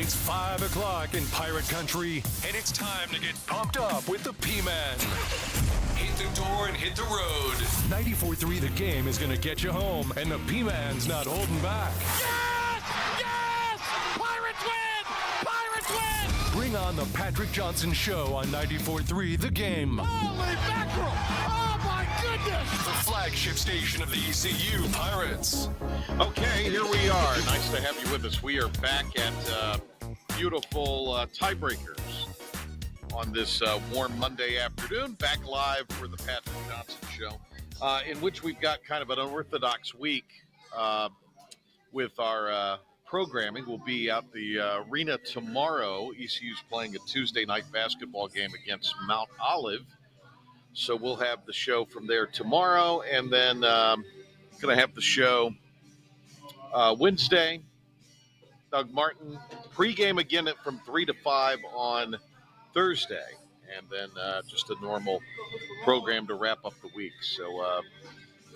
It's 5 o'clock in Pirate Country, and it's time to get pumped up with the P-Man. Hit the door and hit the road. 94.3 The Game is going to get you home, and the P-Man's not holding back. Yes! Yes! Pirates win! Pirates win! Bring on the Patrick Johnson Show on 94.3 The Game. Holy mackerel! Oh, my goodness! The flagship station of the ECU Pirates. Okay, here we are. Nice to have you with us. We are back at beautiful Tiebreakers on this warm Monday afternoon. Back live for the Patrick Johnson Show, in which we've got kind of an unorthodox week with our programming. We'll be at the arena tomorrow. ECU's playing a Tuesday night basketball game against Mount Olive. So we'll have the show from there tomorrow, and then going to have the show Wednesday. Doug Martin, pregame again from 3 to 5 on Thursday, and then just a normal program to wrap up the week. So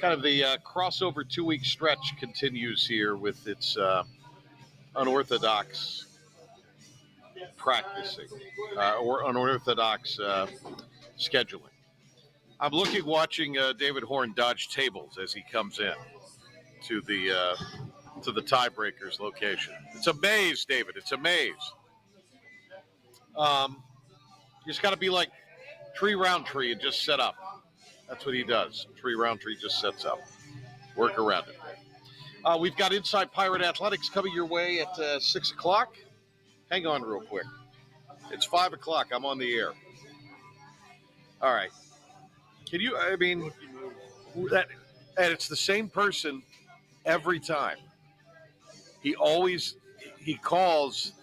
kind of the crossover 2-week stretch continues here with its unorthodox practicing or unorthodox scheduling. I'm watching David Horn dodge tables as he comes in to the Tiebreakers location. It's a maze, David. It's a maze. You just got to be like Tree Roundtree and just set up. That's what he does. Tree Roundtree just sets up. Work around it. We've got Inside Pirate Athletics coming your way at 6 o'clock. Hang on real quick. It's 5 o'clock. I'm on the air. All right. Can you, and it's the same person every time. He calls,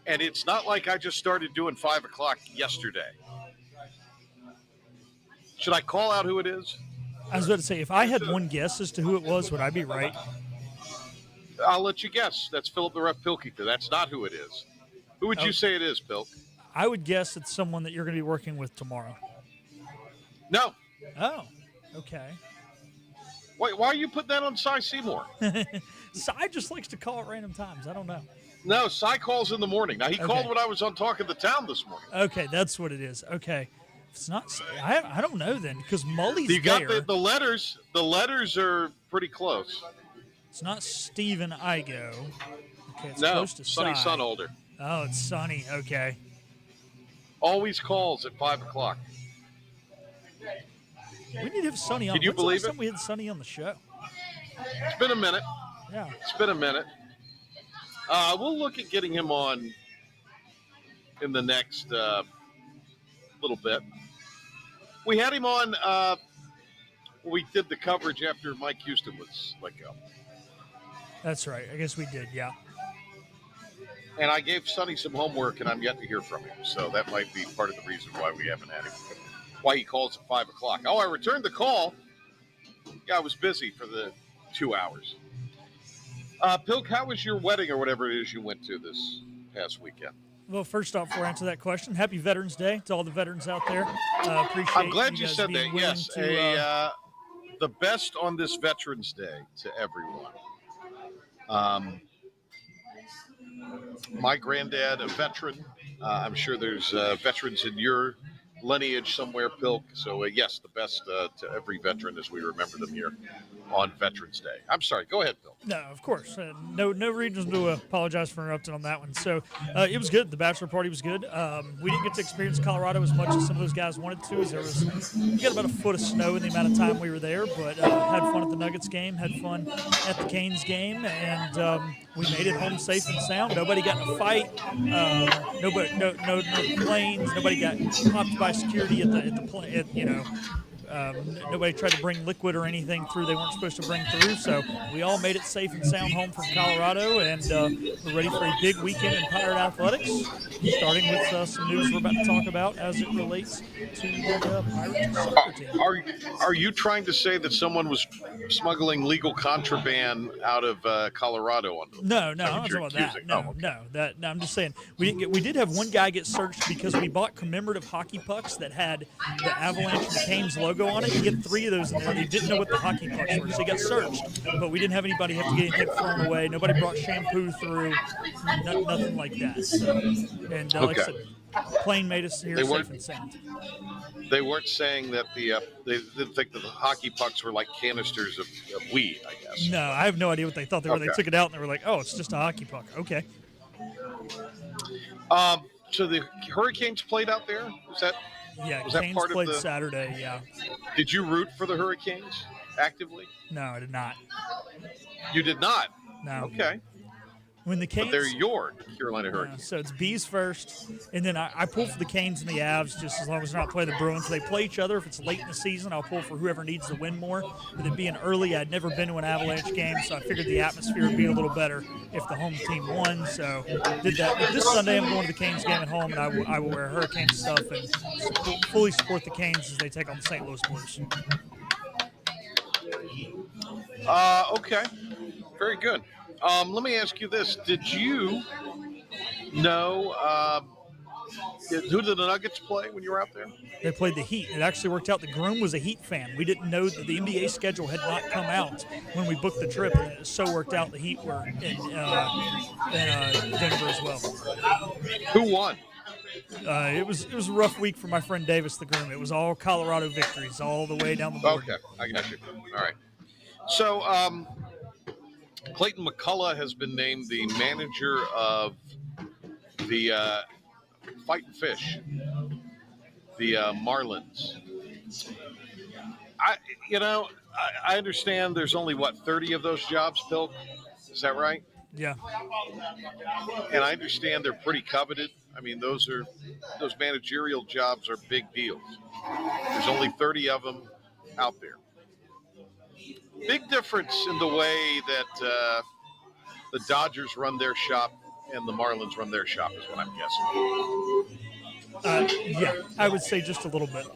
and it's not like I just started doing 5 o'clock yesterday. Should I call out who it is? I was about to say, if I had one guess as to who it was, would I be right? I'll let you guess. That's Philip the Ref Pilkington. That's not who it is. Who would you say it is, Pilk? I would guess it's someone that you're going to be working with tomorrow. No. Oh, okay. Why are you putting that on Cy Seymour? Cy just likes to call at random times. I don't know. No, Cy calls in the morning. Now, he called when I was on Talk of the Town this morning. Okay, that's what it is. Okay. It's not – I don't know then because Mully's you got there. The letters. The letters are pretty close. It's not Stephen Igo. Okay, it's no, close to Sonny Cy. Sunholder. Oh, it's Sonny. Okay. Always calls at 5 o'clock. We need to have Sonny on. Can you When's believe the last it? time we had Sonny on the show? It's been a minute. Yeah. It's been a minute. We'll look at getting him on in the next little bit. We had him on we did the coverage after Mike Houston was let go. That's right. I guess we did, yeah. And I gave Sonny some homework, and I'm yet to hear from him. So that might be part of the reason why we haven't had him. Why he calls at 5 o'clock. Oh, I returned the call. Yeah, I was busy for the 2 hours. Pilk, how was your wedding or whatever it is you went to this past weekend? Well, first off, before I answer that question, happy Veterans Day to all the veterans out there. Appreciate I'm glad you guys said being that. willing Yes, to, the best on this Veterans Day to everyone. My granddad, a veteran. I'm sure there's veterans in your lineage somewhere, Pilk. So, yes, the best to every veteran as we remember them here on Veterans Day. I'm sorry. Go ahead, Bill. No, of course. No reason to apologize for interrupting on that one. So it was good. The bachelor party was good. We didn't get to experience Colorado as much as some of those guys wanted to. We got about a foot of snow in the amount of time we were there, but had fun at the Nuggets game, had fun at the Canes game, and we made it home safe and sound. Nobody got in a fight. No planes. Nobody got popped by security at the plane. Nobody tried to bring liquid or anything through they weren't supposed to bring through. So we all made it safe and sound home from Colorado, and we're ready for a big weekend in Pirate Athletics, starting with some news we're about to talk about as it relates to the Pirates soccer team. Are you trying to say that someone was smuggling legal contraband out of Colorado? No, I'm not talking about that. No, I'm just saying we did have one guy get searched because we bought commemorative hockey pucks that had the Avalanche and the Canes logo logo on it. He had 3 of those in there. They didn't know what the hockey pucks were, so he got searched. But we didn't have anybody have to get anything thrown away. Nobody brought shampoo through. Nothing like that. So, and like I said, plane made us here safe and sound. They weren't saying that they didn't think that the hockey pucks were like canisters of weed, I guess. No, I have no idea what they thought they were. They took it out and they were like, "Oh, it's just a hockey puck." Okay. So the Hurricanes played out there? Was that Canes part played of the Saturday, yeah. Did you root for the Hurricanes actively? No, I did not. You did not? No. Okay. When the Canes, but they're your Carolina Hurricanes. So it's Bees first, and then I pull for the Canes and the Avs just as long as they're not playing the Bruins. They play each other. If it's late in the season, I'll pull for whoever needs to win more. But it being early, I'd never been to an Avalanche game, so I figured the atmosphere would be a little better if the home team won. So did that. But this Sunday, I'm going to the Canes game at home, and I will wear Hurricane stuff and fully support the Canes as they take on the St. Louis Blues. Okay. Very good. Let me ask you this. Did you know who did the Nuggets play when you were out there? They played the Heat. It actually worked out. The groom was a Heat fan. We didn't know that the NBA schedule had not come out when we booked the trip, and it so worked out the Heat were in Denver as well. Who won? It was a rough week for my friend Davis, the groom. It was all Colorado victories all the way down the board. Okay, I got you. All right. So, Clayton McCullough has been named the manager of the Fightin' Fish, the Marlins. I understand there's only, 30 of those jobs, Pilk? Is that right? Yeah. And I understand they're pretty coveted. I mean, those managerial jobs are big deals. There's only 30 of them out there. Big difference in the way that the Dodgers run their shop and the Marlins run their shop is what I'm guessing. Yeah, I would say just a little bit.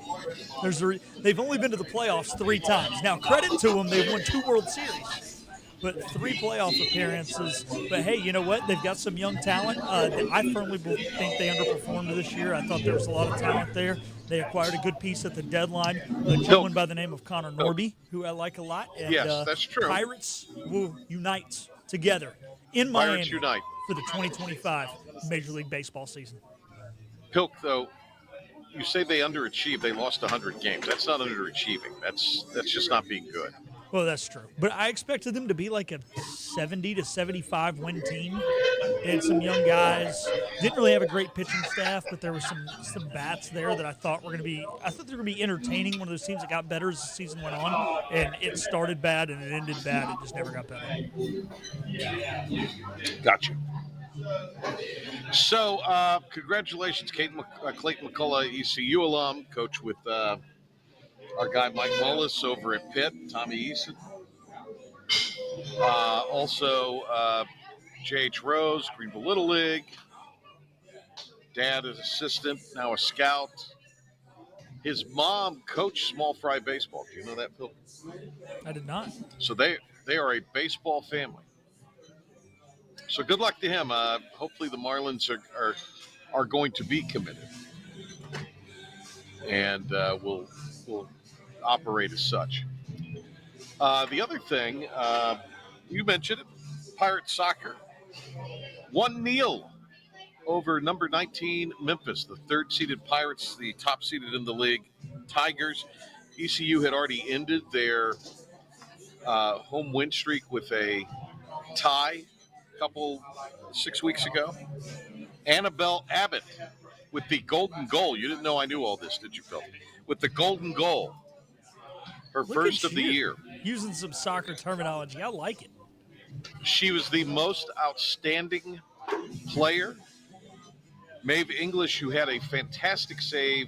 They've only been to the playoffs 3 times. Now, credit to them, they've won 2 World Series, but 3 playoff appearances. But, hey, you know what? They've got some young talent. I firmly think they underperformed this year. I thought there was a lot of talent there. They acquired a good piece at the deadline, a gentleman by the name of Connor Norby, who I like a lot. And, yes, that's true. Pirates will unite together in Miami unite for the 2025 Major League Baseball season. Pilk, though, you say they underachieved. They lost 100 games. That's not underachieving. That's just not being good. Well, that's true. But I expected them to be like a 70 to 75 win team. They had some young guys. Didn't really have a great pitching staff, but there were some bats there that I thought were going to be. I thought they were going to be entertaining. One of those teams that got better as the season went on, and it started bad and it ended bad. It just never got better. Gotcha. So, congratulations, Clayton McCullough, ECU alum, coach with our guy Mike Mullis over at Pitt, Tommy Eason. Also, J.H. Rose, Greenville Little League. Dad is assistant, now a scout. His mom coached small fry baseball. Do you know that, Phil? I did not. So they are a baseball family. So good luck to him. Hopefully the Marlins are going to be committed, and will operate as such. The other thing, you mentioned it, Pirate Soccer. 1-0 over number 19 Memphis, the 3rd-seeded Pirates, the top-seeded in the league Tigers. ECU had already ended their home win streak with a tie 6 weeks ago. Annabelle Abbott with the golden goal. You didn't know I knew all this, did you, Phil? With the golden goal. Her first of the year. Using some soccer terminology. I like it. She was the most outstanding player. Maeve English, who had a fantastic save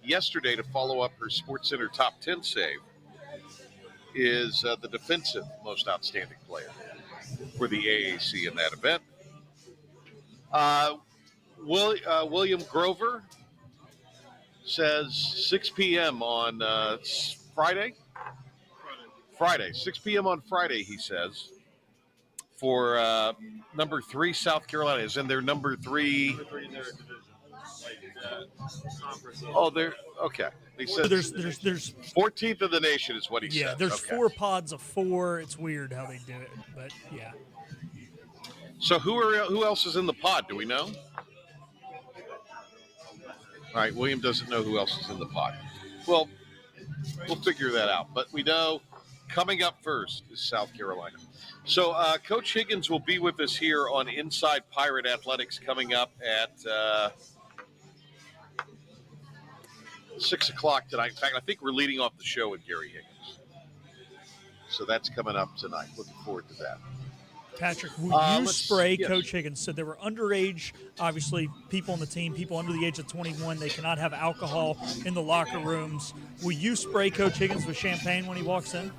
yesterday to follow up her SportsCenter top 10 save, is the defensive most outstanding player for the AAC in that event. William Grover says 6 p.m. on Friday, 6 p.m. on Friday, he says, for number 3 South Carolina is in their number 3 in their division. Oh, there. Okay. He So said there's 14th in the nation is what he yeah, said. there's Okay. 4 pods of 4. It's weird how they do it, but yeah. So who else is in the pod? Do we know? All right, William doesn't know who else is in the pod. Well, we'll figure that out. But we know coming up first is South Carolina. So Coach Higgins will be with us here on Inside Pirate Athletics coming up at 6 o'clock tonight. In fact, I think we're leading off the show with Gary Higgins. So that's coming up tonight. Looking forward to that. Patrick, will you spray yes. Coach Higgins? So there were underage, obviously, people on the team, people under the age of 21. They cannot have alcohol in the locker rooms. Will you spray Coach Higgins with champagne when he walks in?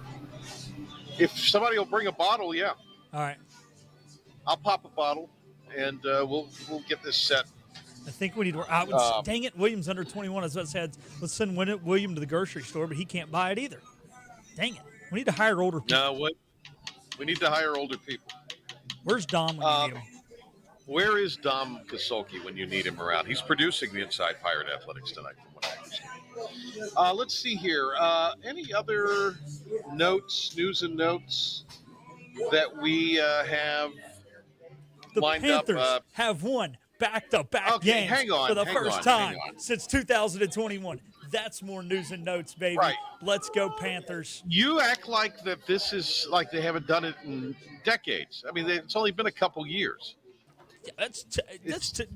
If somebody will bring a bottle, yeah. All right. I'll pop a bottle, and we'll get this set. I think we need to. Dang it, William's under 21. I was about to say, let's send William to the grocery store, but he can't buy it either. Dang it. We need to hire older people. No, we need to hire older people. Where's Dom when you need him? Where is Dom Kasulki when you need him around? He's producing the Inside Pirate Athletics tonight, from what I understand. Let's see here. Any other news and notes that we have The lined Panthers up? have won back-to-back games for the first time since 2021. That's more news and notes, baby. Right. Let's go, Panthers. You act like that this is like they haven't done it in decades. I mean, it's only been a couple years. Yeah,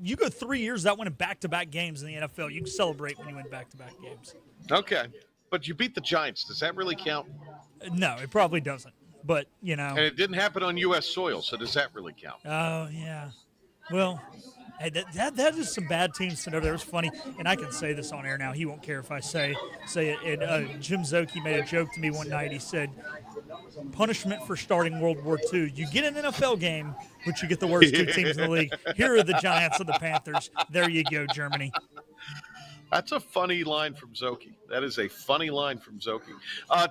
you go 3 years without winning back-to-back games in the NFL. You can celebrate when you win back-to-back games. Okay. But you beat the Giants. Does that really count? No, it probably doesn't. But, you know. And it didn't happen on U.S. soil, so does that really count? Oh, yeah. Well, hey, that is some bad teams sent over there. It was funny, and I can say this on air now. He won't care if I say it. And Jim Zoki made a joke to me one night. He said, punishment for starting World War II. You get an NFL game, but you get the worst 2 teams in the league. Here are the Giants and the Panthers. There you go, Germany. That's a funny line from Zoki. That is a funny line from Zoki.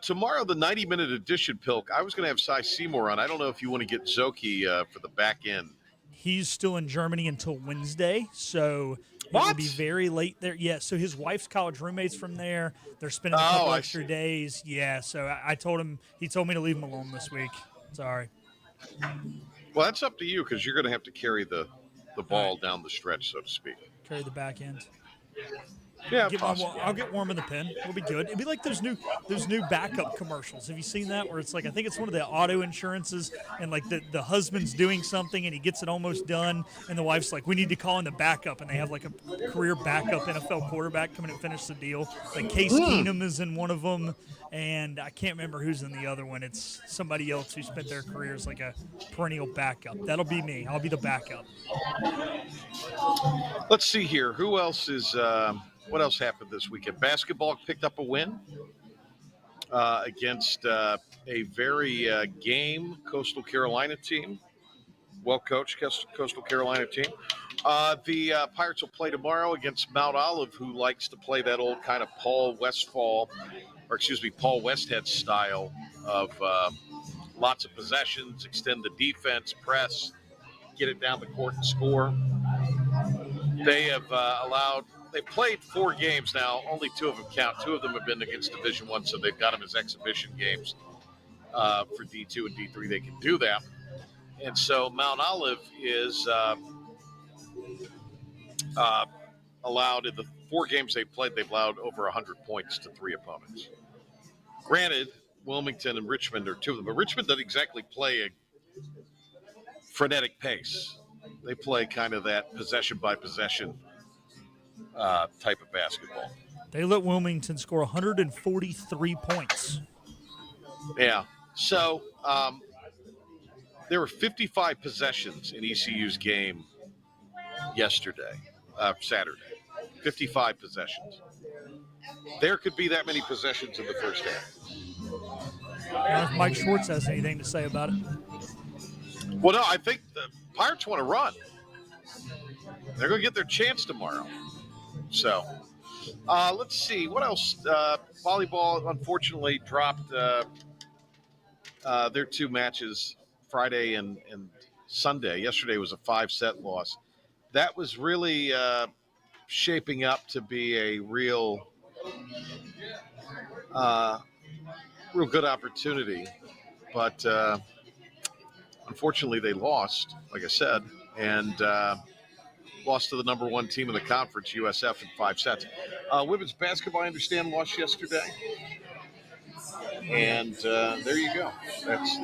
Tomorrow, the 90-minute edition, Pilk. I was going to have Cy Seymour on. I don't know if you want to get Zoki for the back end. He's still in Germany until Wednesday, so it will be very late there. Yeah, so his wife's college roommates from there. They're spending a couple extra days. Yeah, so I told him. He told me to leave him alone this week. Sorry. Well, that's up to you because you're going to have to carry the ball down the stretch, so to speak. Carry the back end. Yeah, I'll get warm in the pen. We'll be good. It'd be like those new backup commercials. Have you seen that? Where it's like, I think it's one of the auto insurances, and like the husband's doing something and he gets it almost done, and the wife's like, we need to call in the backup, and they have like a career backup NFL quarterback come in and finish the deal. Like Case Keenum is in one of them, and I can't remember who's in the other one. It's somebody else who spent their career as like a perennial backup. That'll be me. I'll be the backup. Let's see here. Who else is what else happened this weekend? Basketball picked up a win against a very game Coastal Carolina team. Well-coached Coastal Carolina team. The Pirates will play tomorrow against Mount Olive, who likes to play that old kind of Paul Westhead style of lots of possessions, extend the defense, press, get it down the court and score. They have they've played 4 games now. Only 2 of them count. 2 of them have been against Division I, so they've got them as exhibition games for D2 and D3. They can do that. And so Mount Olive is allowed, in the 4 games they've played, they've allowed over 100 points to 3 opponents. Granted, Wilmington and Richmond are 2 of them, but Richmond doesn't exactly play a frenetic pace. They play kind of that possession-by-possession type of basketball. They let Wilmington score 143 points. Yeah. So there were 55 possessions in ECU's game Saturday. 55 possessions. There could be that many possessions in the first half. If Mike Schwartz has anything to say about it. Well, no, I think the Pirates want to run. They're going to get their chance tomorrow. So, let's see. What else? Volleyball, unfortunately, dropped their 2 matches Friday and Sunday. Yesterday was a 5-set loss. That was really shaping up to be a real good opportunity. But unfortunately, they lost, like I said, and lost to the number one team in the conference, USF, in 5 sets. Women's basketball, I understand, lost yesterday. And there you go. That's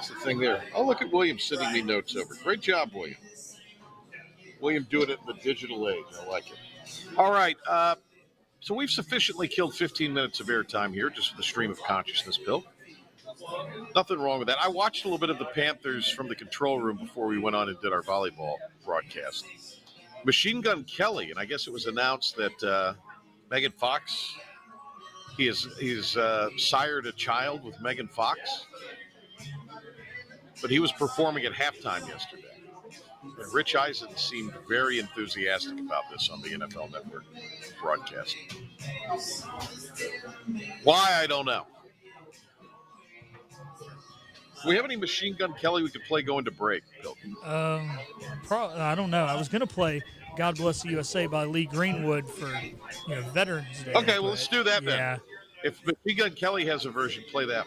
the thing there. Oh, look at William sending me notes over. Great job, William. William doing it in the digital age. I like it. All right. So we've sufficiently killed 15 minutes of airtime here just for the stream of consciousness, Bill. Nothing wrong with that. I watched a little bit of the Panthers from the control room before we went on and did our volleyball broadcast. Machine Gun Kelly, and I guess it was announced that Megan Fox, he's sired a child with Megan Fox, but he was performing at halftime yesterday. And Rich Eisen seemed very enthusiastic about this on the NFL Network broadcast. Why, I don't know. Do we have any Machine Gun Kelly we could play going to break, Bill? I don't know. I was going to play God Bless the USA by Lee Greenwood for Veterans Day. Okay, well, let's do that then. Yeah. If Machine Gun Kelly has a version, play that.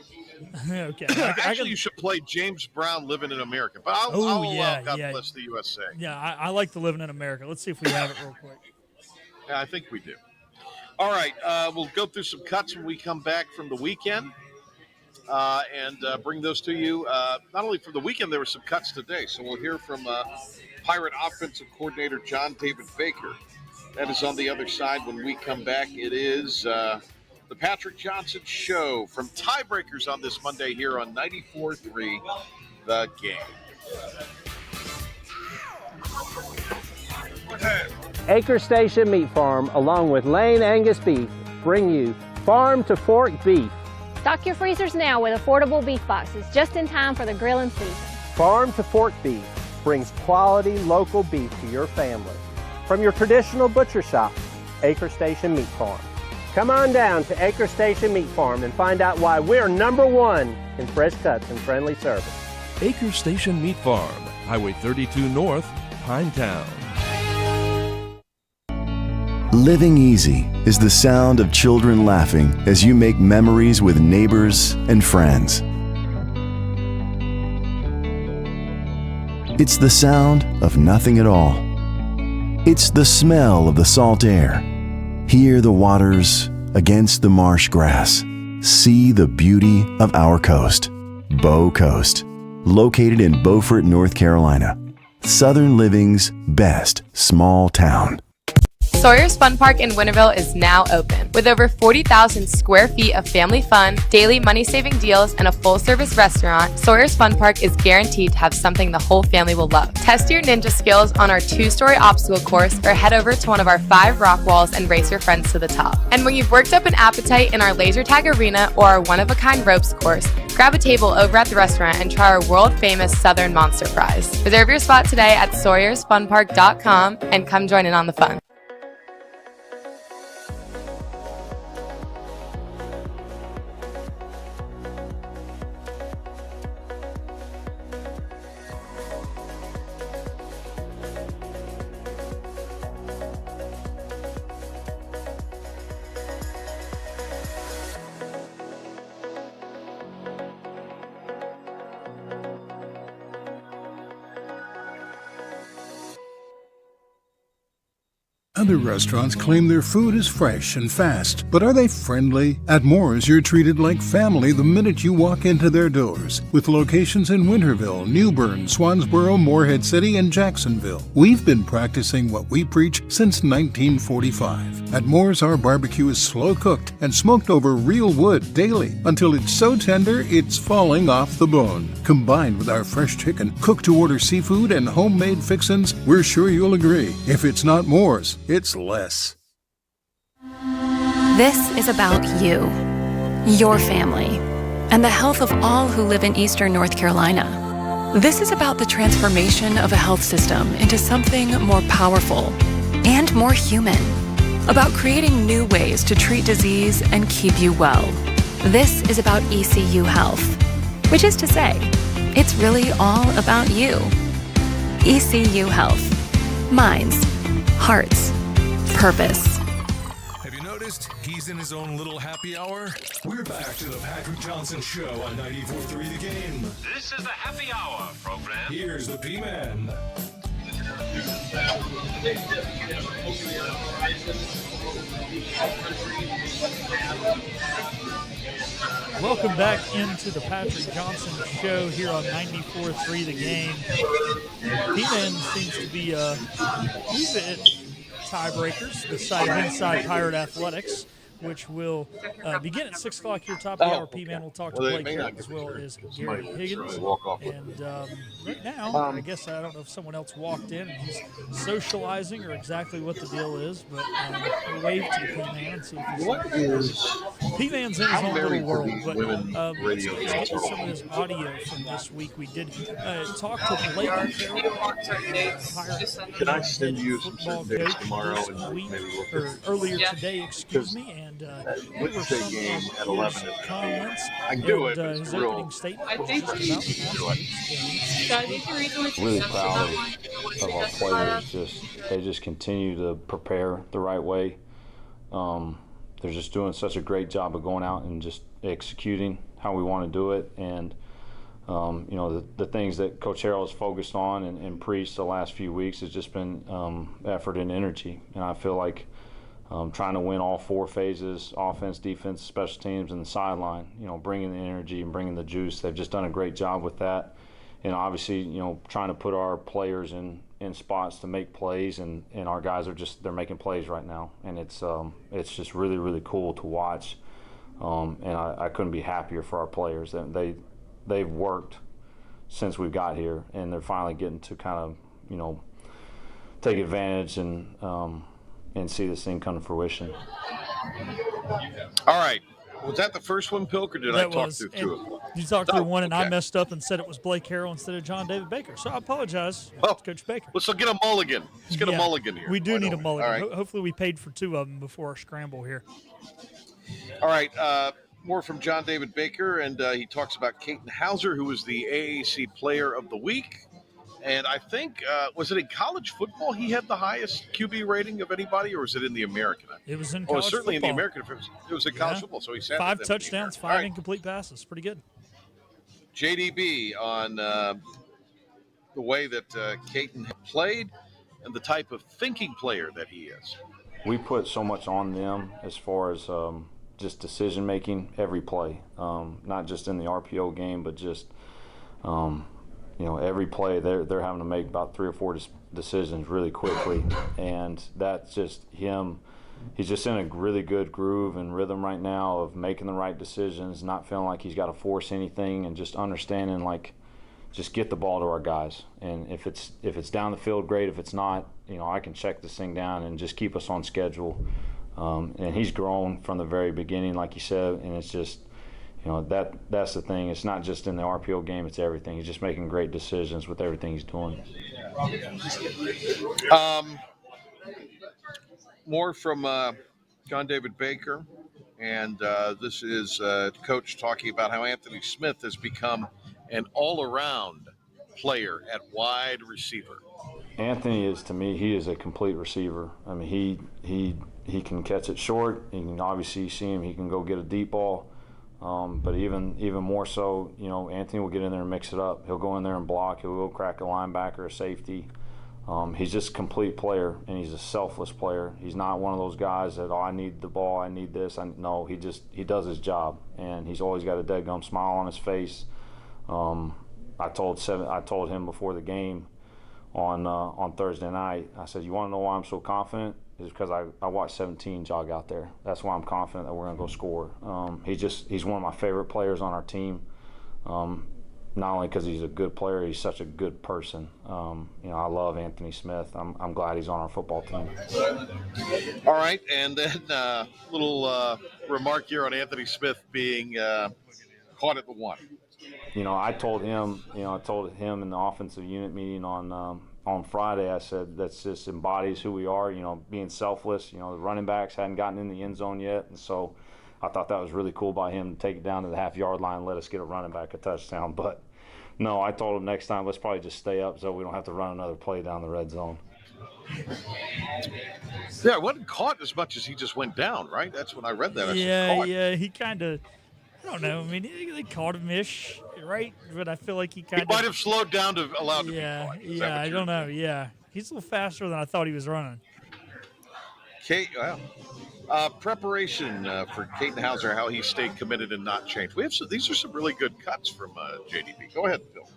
Okay. Actually, you should play James Brown, Living in America. But I'll allow God Bless the USA. Yeah, I like the Living in America. Let's see if we have it real quick. Yeah, I think we do. All right, we'll go through some cuts when we come back from the weekend and bring those to you. Not only from the weekend, there were some cuts today. So we'll hear from Pirate offensive coordinator John David Baker. That is on the other side when we come back. It is the Patrick Johnson Show from Tiebreakers on this Monday here on 94.3 The Game. Acre Station Meat Farm, along with Lane Angus Beef, bring you Farm to Fork Beef. Stock your freezers now with affordable beef boxes just in time for the grilling season. Farm to Fork Beef brings quality local beef to your family. From your traditional butcher shop, Acre Station Meat Farm. Come on down to Acre Station Meat Farm and find out why we're #1 in fresh cuts and friendly service. Acre Station Meat Farm, Highway 32 North, Pinetown. Living easy is the sound of children laughing as you make memories with neighbors and friends. It's the sound of nothing at all. It's the smell of the salt air. Hear the waters against the marsh grass. See the beauty of our coast. Bow Coast, located in Beaufort, North Carolina. Southern Living's best small town. Sawyer's Fun Park in Winterville is now open. With over 40,000 square feet of family fun, daily money-saving deals, and a full-service restaurant, Sawyer's Fun Park is guaranteed to have something the whole family will love. Test your ninja skills on our 2-story obstacle course or head over to one of our 5 rock walls and race your friends to the top. And when you've worked up an appetite in our laser tag arena or our one-of-a-kind ropes course, grab a table over at the restaurant and try our world-famous Southern Monster Fries. Reserve your spot today at SawyersFunPark.com and come join in on the fun. Other restaurants claim their food is fresh and fast, but are they friendly? At Moore's, you're treated like family the minute you walk into their doors. With locations in Winterville, New Bern, Swansboro, Morehead City, and Jacksonville. We've been practicing what we preach since 1945. At Moore's, our barbecue is slow cooked and smoked over real wood daily until it's so tender it's falling off the bone. Combined with our fresh chicken, cooked-to-order seafood, and homemade fixins, we're sure you'll agree. If it's not Moore's, it's less. This is about you, your family, and the health of all who live in Eastern North Carolina. This is about the transformation of a health system into something more powerful and more human. About creating new ways to treat disease and keep you well. This is about ECU Health, which is to say, it's really all about you. ECU Health. Minds, hearts, purpose. Have you noticed he's in his own little happy hour? We're back to the Patrick Johnson Show on 94.3 The Game. This is the happy hour program. Here's the P-Man. Welcome back into the Patrick Johnson Show here on 94.3 The Game. P-Man seems to be he's at tiebreakers, the side of Inside Pirate Athletics, which will begin at 6 o'clock here, top of the hour. P-Man will talk to Blake Harrell as well as Gary Higgins. And right now, I guess I don't know if someone else walked in and he's socializing or exactly what the deal is, but we'll wave to the P-Man and see if he's P-Man's in his own little world. But let's get to some of his audio from this week. We did talk to Blake Harrell, Can I send you some football days coach tomorrow this and week, maybe look or at earlier today, excuse me, and here were some game of at 11 his is gonna be- comments I can do and it, but it's his real- opening statement. I was think just we about should last do it. week's game. Really proud of our players. They just continue to prepare the right way. They're just doing such a great job of going out and just executing how we want to do it. And you know, the things that Coach Harrell has focused on and preached the last few weeks has just been effort and energy. And I feel like trying to win all four phases: offense, defense, special teams, and the sideline. You know, bringing the energy and bringing the juice. They've just done a great job with that. And obviously, you know, trying to put our players in spots to make plays, and our guys are they're making plays right now, and it's just really, really cool to watch. And I couldn't be happier for our players. They've worked since we got here, and they're finally getting to kind of, you know, take advantage and see this thing come to fruition. All right. Was that the first one, Pilk, or did I talk through two of them? You talked through one, and I messed up and said it was Blake Harrell instead of John David Baker. So I apologize, Coach Baker. Let's get a mulligan. Let's get a mulligan here. We do need a mulligan. All right. Hopefully we paid for two of them before our scramble here. All right. More from John David Baker, and he talks about Caton Hauser, who was the AAC Player of the Week. And I think, was it in college football he had the highest QB rating of anybody, or was it in the American? It was in college certainly football. in the American. It was in college football, so he sat 5 with them. touchdowns, 5 incomplete passes. Pretty good. JDB on the way that Caton played and the type of thinking player that he is. We put so much on them as far as just decision making every play, not just in the RPO game, but just you know, every play they're having to make about 3 or 4 decisions really quickly, and that's just him. He's just in a really good groove and rhythm right now of making the right decisions, not feeling like he's got to force anything, and just understanding, like, just get the ball to our guys. And if it's down the field, great. If it's not, you know, I can check this thing down and just keep us on schedule. And he's grown from the very beginning, like you said, and it's just, you know, that's the thing. It's not just in the RPO game; it's everything. He's just making great decisions with everything he's doing. More from John David Baker, and this is Coach talking about how Anthony Smith has become an all-around player at wide receiver. Anthony is, to me, he is a complete receiver. I mean, he can catch it short. You can obviously see him. He can go get a deep ball. But even more so, you know, Anthony will get in there and mix it up. He'll go in there and block. He'll go crack a linebacker, a safety. He's just a complete player, and he's a selfless player. He's not one of those guys that, I need the ball, I need this. No, he does his job, and he's always got a dead-gum smile on his face. I told him before the game on Thursday night, I said, you want to know why I'm so confident? Is because I watched 17 jog out there. That's why I'm confident that we're going to go score. He's one of my favorite players on our team. Not only because he's a good player, he's such a good person. You know, I love Anthony Smith. I'm glad he's on our football team. All right, and then a little remark here on Anthony Smith being caught at the one. You know, I told him in the offensive unit meeting on Friday, I said that just embodies who we are, you know, being selfless. You know, the running backs hadn't gotten in the end zone yet, and so I thought that was really cool by him to take it down to the half-yard line and let us get a running back a touchdown. But, no, I told him next time, let's probably just stay up so we don't have to run another play down the red zone. Yeah, it wasn't caught as much as he just went down, right? That's when I read that. I said, caught. Yeah, he kind of, I don't know. I mean, they caught him-ish, right? But I feel like he kind of might have slowed down to allow to be caught. Yeah, I don't know. Yeah, he's a little faster than I thought he was running. Okay, well, preparation for Caden Hauser, how he stayed committed and not changed. These are some really good cuts from JDB. Go ahead, Bill.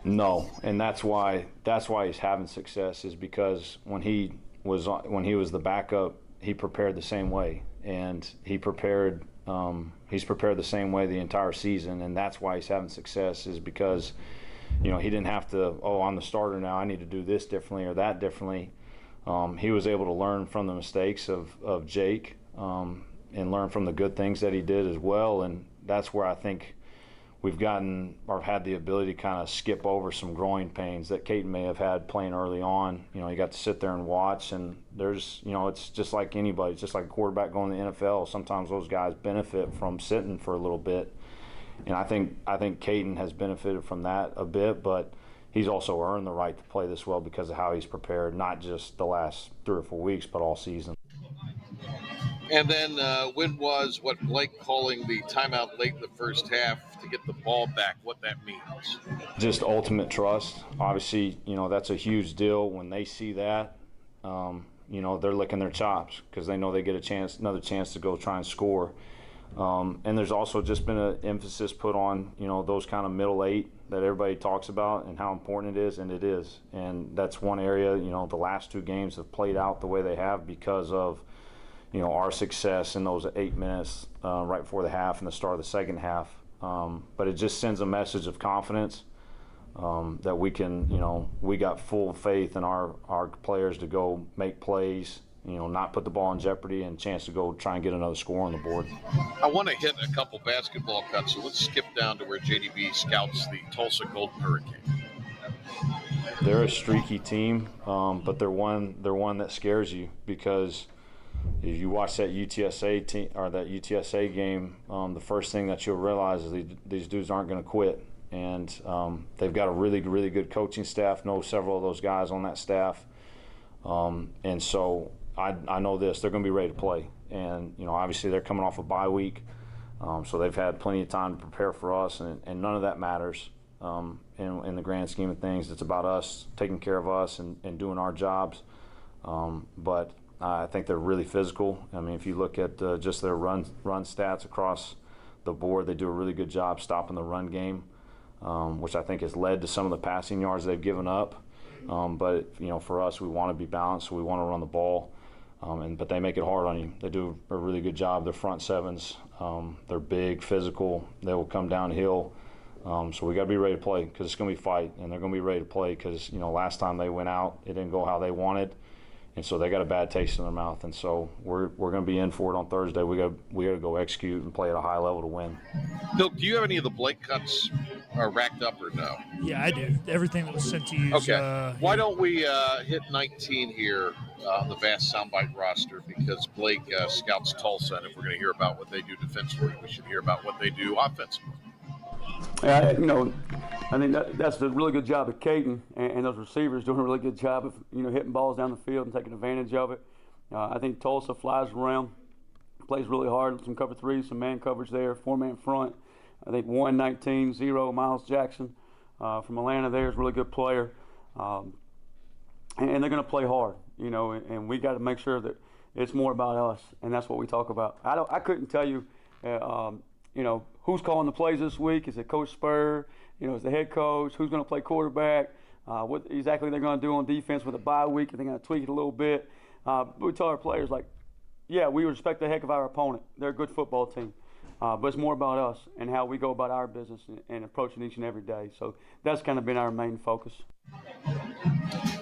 No, and that's why he's having success, is because when he was the backup, he prepared the same way, and he's prepared the same way the entire season, and that's why he's having success, is because he didn't have to, I'm the starter now, I need to do this differently or that differently. He was able to learn from the mistakes of Jake, and learn from the good things that he did as well, and that's where I think we've gotten or had the ability to kind of skip over some growing pains that Caden may have had playing early on. You got to sit there and watch, and there's, it's just like anybody. It's just like a quarterback going to the NFL. Sometimes those guys benefit from sitting for a little bit, and I think Caden has benefited from that a bit, but he's also earned the right to play this well because of how he's prepared, not just the last 3 or 4 weeks, but all season. And then when was what Blake calling the timeout late in the first half to get the ball back, what that means? Just ultimate trust. Obviously, that's a huge deal. When they see that, they're licking their chops because they know they get another chance to go try and score. And there's also just been an emphasis put on, those kind of middle eight that everybody talks about and how important it is, and it is. And that's one area, the last 2 games have played out the way they have because of our success in those 8 minutes right before the half and the start of the second half. But it just sends a message of confidence that we can, we got full faith in our players to go make plays, not put the ball in jeopardy, and a chance to go try and get another score on the board. I want to hit a couple basketball cuts, so let's skip down to where JDB scouts the Tulsa Golden Hurricane. They're a streaky team, but they're one that scares you because if you watch that UTSA team or that UTSA game, the first thing that you'll realize is these dudes aren't going to quit, and they've got a really, really good coaching staff. Know several of those guys on that staff, and so I know this: they're going to be ready to play. And obviously they're coming off a bye week, so they've had plenty of time to prepare for us, and none of that matters in the grand scheme of things. It's about us taking care of us and doing our jobs, but I think they're really physical. I mean, if you look at just their run stats across the board, they do a really good job stopping the run game, which I think has led to some of the passing yards they've given up. But for us, we want to be balanced, so we want to run the ball. But they make it hard on you. They do a really good job. Their front sevens, they're big, physical. They will come downhill. So we got to be ready to play because it's going to be a fight, and they're going to be ready to play because last time they went out, it didn't go how they wanted. And so they got a bad taste in their mouth, and so we're going to be in for it on Thursday. We got to go execute and play at a high level to win. Bill, do you have any of the Blake cuts racked up or no? Yeah, I do. Everything that was sent to you. Okay. Why don't we hit 19 here on the vast soundbite roster, because Blake scouts Tulsa, and if we're going to hear about what they do defensively, we should hear about what they do offensively. I think that's a really good job of Caden and those receivers doing a really good job of hitting balls down the field and taking advantage of it. I think Tulsa flies around, plays really hard, some cover 3, some man coverage there, 4-man front. I think 1-19-0 Miles Jackson from Atlanta there is a really good player, and they're going to play hard, and we got to make sure that it's more about us, and that's what we talk about. I couldn't tell you, who's calling the plays this week? Is it Coach Spur? Is the head coach? Who's going to play quarterback? What exactly they're going to do on defense with a bye week? They're going to tweak it a little bit. But we tell our players, we respect the heck of our opponent. They're a good football team. But it's more about us and how we go about our business and approaching each and every day. So that's kind of been our main focus.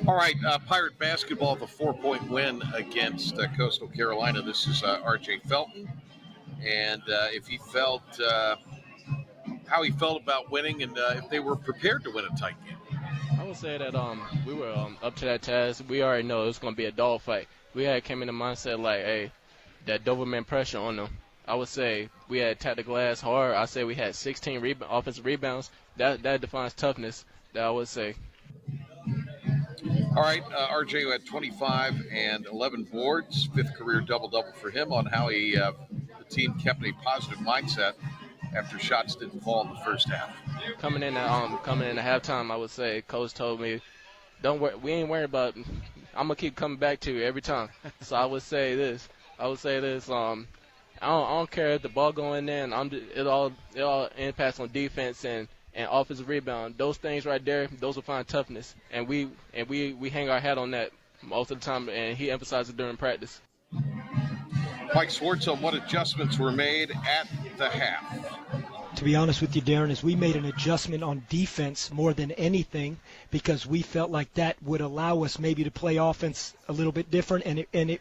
All right, Pirate basketball, the 4-point win against Coastal Carolina. This is R.J. Felton. And if he felt how he felt about winning, and if they were prepared to win a tight game. I would say that we were up to that task. We already know it was going to be a dogfight. We had came in the mindset hey, that Doberman pressure on them. I would say we had attacked the glass hard. I say we had 16 offensive rebounds. That defines toughness. That I would say. All right, RJ, who had 25 and 11 boards, 5th career double-double for him on how the team kept a positive mindset after shots didn't fall in the first half. Coming in the halftime, I would say Coach told me, "Don't worry, we ain't worried about. I'm gonna keep coming back to you every time." So I would say this. I don't care if the ball going in. It all impacts on defense and offensive rebound. Those things right there, those will find toughness, and we hang our hat on that most of the time. And he emphasized it during practice. Mike Schwartz on what adjustments were made at the half. To be honest with you, Darren, is we made an adjustment on defense more than anything because we felt like that would allow us maybe to play offense a little bit different. And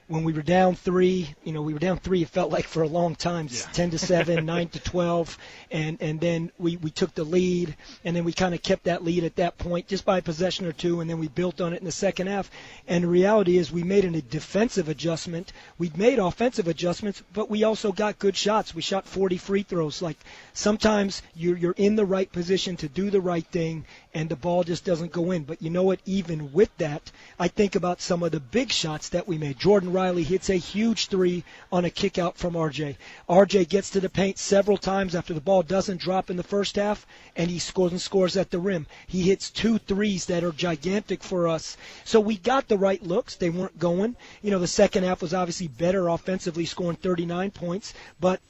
when we were down 3, it felt like for a long time, 10-7, 9-12, and then we took the lead, and then we kind of kept that lead at that point just by a possession or two, and then we built on it in the second half. And the reality is we made a defensive adjustment. We'd made offensive adjustments, but we also got good shots. We shot 40 free throws. Like sometimes you're in the right position to do the right thing, and the ball just doesn't go in. But you know what? Even with that, I think about some of the big shots that we made. Jordan Riley hits a huge 3 on a kick out from RJ. RJ gets to the paint several times after the ball doesn't drop in the first half, and he scores at the rim. He hits 2 threes that are gigantic for us. So we got the right looks. They weren't going. The second half was obviously better offensively, scoring 39 points. But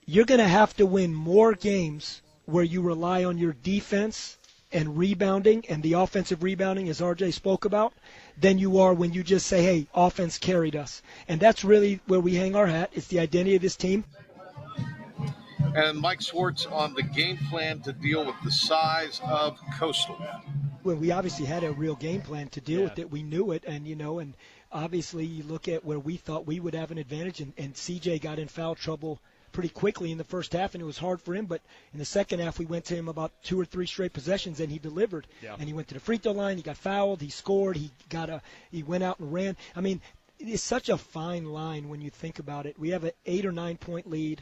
you're going to have to win more games where you rely on your defense and rebounding and the offensive rebounding, as RJ spoke about, than you are when you just say, hey, offense carried us. And that's really where we hang our hat. It's the identity of this team. And Mike Schwartz on the game plan to deal with the size of Coastal. Well, we obviously had a real game plan to deal with it. We knew it, and obviously you look at where we thought we would have an advantage, and CJ got in foul trouble pretty quickly in the first half, and it was hard for him. But in the second half, we went to him about 2 or 3 straight possessions, and he delivered. Yeah. And he went to the free throw line. He got fouled. He scored. He went out and ran. I mean, it's such a fine line when you think about it. We have an 8 or 9 point lead.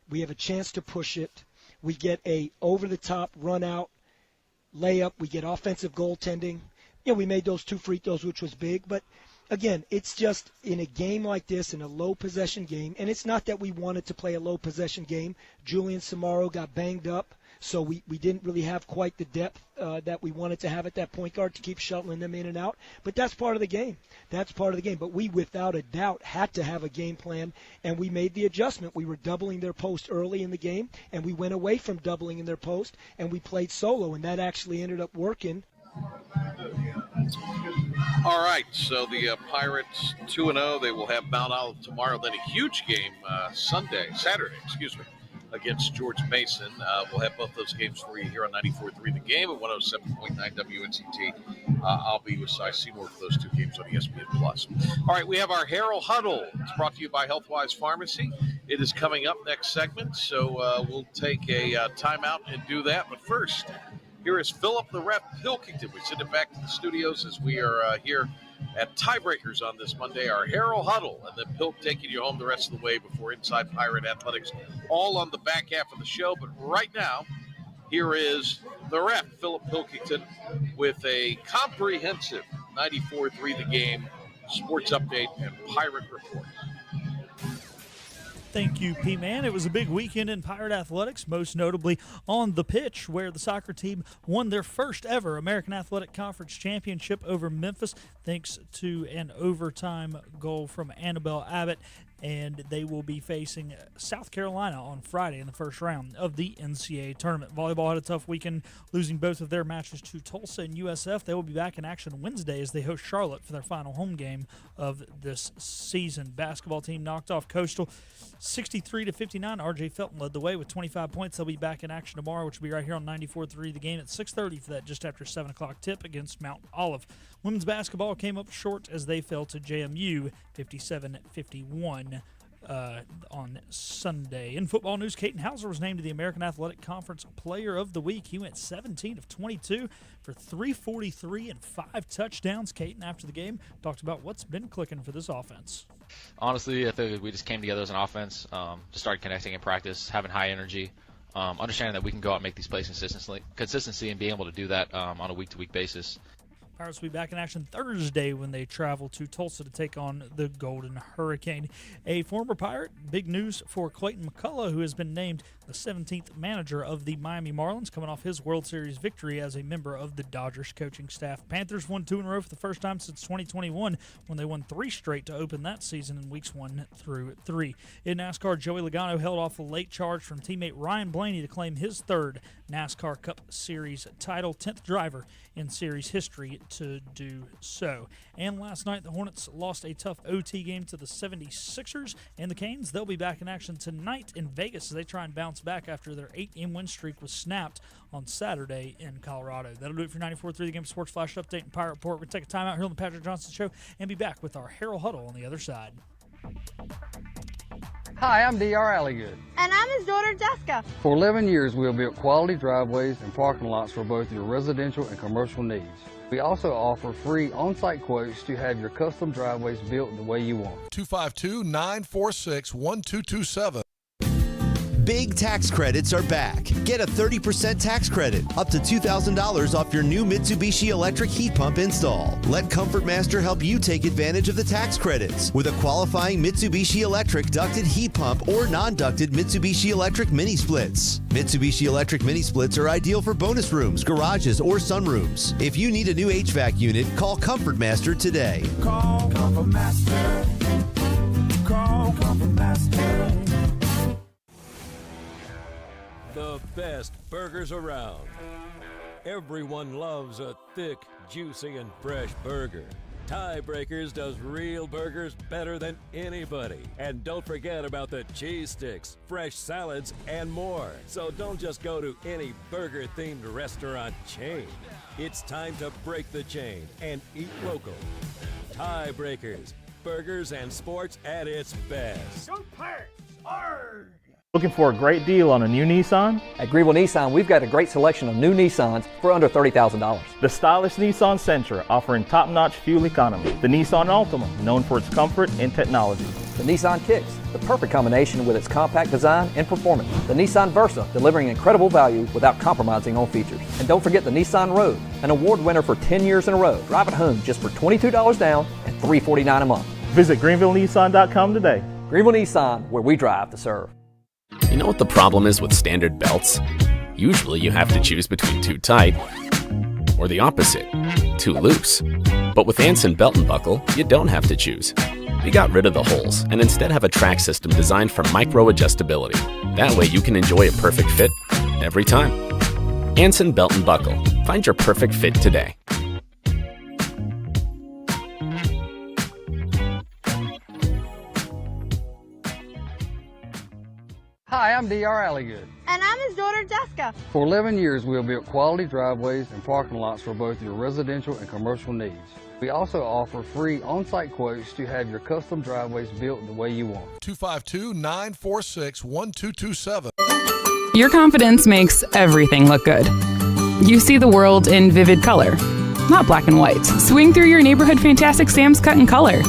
We have a chance to push it. We get a over-the-top run-out layup. We get offensive goaltending. We made those 2 free throws, which was big, but again, it's just in a game like this, in a low-possession game, and it's not that we wanted to play a low-possession game. Julian Samaro got banged up, so we didn't really have quite the depth that we wanted to have at that point guard to keep shuttling them in and out. But that's part of the game. That's part of the game. But we, without a doubt, had to have a game plan, and we made the adjustment. We were doubling their post early in the game, and we went away from doubling in their post, and we played solo, and that actually ended up working. All right, so the Pirates 2-0. They will have Mount Olive tomorrow. Then a huge game Saturday, against George Mason. We'll have both those games for you here on 94.3 The Game and 107.9 WNCT. I'll be with Cy Seymour for those 2 games on ESPN+. All right, we have our Harrell Huddle. It's brought to you by Healthwise Pharmacy. It is coming up next segment, so we'll take a timeout and do that. But first, here is Philip the Ref Pilkington. We send it back to the studios as we are here at Tiebreakers on this Monday, our Harrell Huddle, and then Pilk taking you home the rest of the way before Inside Pirate Athletics, all on the back half of the show. But right now, here is the Ref, Philip Pilkington, with a comprehensive 94.3 The Game sports update and Pirate report. Thank you, P-Man. It was a big weekend in Pirate Athletics, most notably on the pitch, where the soccer team won their first ever American Athletic Conference Championship over Memphis, thanks to an overtime goal from Annabelle Abbott. And they will be facing South Carolina on Friday in the first round of the NCAA tournament. Volleyball had a tough weekend, losing both of their matches to Tulsa and USF. They will be back in action Wednesday as they host Charlotte for their final home game of this season. Basketball team knocked off Coastal 63-59. RJ Felton led the way with 25 points. They'll be back in action tomorrow, which will be right here on 94.3 The Game at 6:30 for that just after 7 o'clock tip against Mount Olive. Women's basketball came up short as they fell to JMU 57-51 on Sunday. In football news, Caton Hauser was named to the American Athletic Conference Player of the Week. He went 17 of 22 for 343 and 5 touchdowns. Caton, after the game, talked about what's been clicking for this offense. Honestly, I think we just came together as an offense, just started connecting in practice, having high energy, understanding that we can go out and make these plays consistency and being able to do that on a week-to-week basis. Pirates will be back in action Thursday when they travel to Tulsa to take on the Golden Hurricane. A former Pirate, big news for Clayton McCullough, who has been named the 17th manager of the Miami Marlins, coming off his World Series victory as a member of the Dodgers coaching staff. Panthers won 2 in a row for the first time since 2021 when they won 3 straight to open that season in weeks 1 through 3. In NASCAR, Joey Logano held off a late charge from teammate Ryan Blaney to claim his 3rd NASCAR Cup Series title, 10th driver in series history to do so. And last night, the Hornets lost a tough OT game to the 76ers, and the Canes, they'll be back in action tonight in Vegas as they try and bounce back after their 8-game win streak was snapped on Saturday in Colorado. That'll do it for 94.3 The Game Sports Flash Update and Pirate Report. We're going to take a time out here on the Patrick Johnson Show and be back with our Harrell Huddle on the other side. Hi, I'm D.R. Alligood. And I'm his daughter, Jessica. For 11 years, we have built quality driveways and parking lots for both your residential and commercial needs. We also offer free on-site quotes to have your custom driveways built the way you want. 252-946-1227. Big tax credits are back. Get a 30% tax credit, up to $2,000 off your new Mitsubishi electric heat pump install. Let Comfort Master help you take advantage of the tax credits with a qualifying Mitsubishi electric ducted heat pump or non-ducted Mitsubishi electric mini splits. Mitsubishi electric mini splits are ideal for bonus rooms, garages, or sunrooms. If you need a new HVAC unit, call Comfort Master today. Call Comfort Master. Call Comfort Master. The best burgers around. Everyone loves a thick, juicy, and fresh burger. Tiebreakers does real burgers better than anybody. And don't forget about the cheese sticks, fresh salads, and more. So don't just go to any burger-themed restaurant chain. It's time to break the chain and eat local. Tiebreakers, burgers and sports at its best. Go Pirates! Arrgh! Looking for a great deal on a new Nissan? At Greenville Nissan, we've got a great selection of new Nissans for under $30,000. The stylish Nissan Sentra, offering top-notch fuel economy. The Nissan Altima, known for its comfort and technology. The Nissan Kicks, the perfect combination with its compact design and performance. The Nissan Versa, delivering incredible value without compromising on features. And don't forget the Nissan Rogue, an award winner for 10 years in a row. Drive it home just for $22 down and $349 a month. Visit GreenvilleNissan.com today. Greenville Nissan, where we drive to serve. You know what the problem is with standard belts? Usually you have to choose between too tight or the opposite, too loose. But with Anson Belt and Buckle, you don't have to choose. We got rid of the holes and instead have a track system designed for micro-adjustability. That way you can enjoy a perfect fit every time. Anson Belt and Buckle. Find your perfect fit today. Hi, I'm D.R. Alligood. And I'm his daughter, Jessica. For 11 years, we have built quality driveways and parking lots for both your residential and commercial needs. We also offer free on-site quotes to have your custom driveways built the way you want. 252-946-1227. Your confidence makes everything look good. You see the world in vivid color, not black and white. Swing through your neighborhood Fantastic Sam's Cut in Color.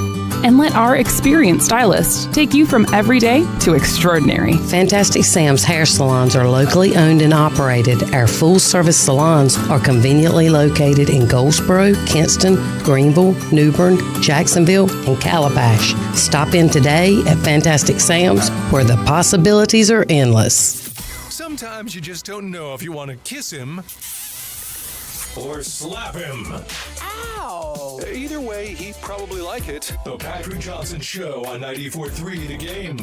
And let our experienced stylists take you from everyday to extraordinary. Fantastic Sam's hair salons are locally owned and operated. Our full-service salons are conveniently located in Goldsboro, Kinston, Greenville, New Bern, Jacksonville, and Calabash. Stop in today at Fantastic Sam's, where the possibilities are endless. Sometimes you just don't know if you want to kiss him or slap him. Ow! Either way, he'd probably like it. The Patrick Johnson Show on 94.3 The Game.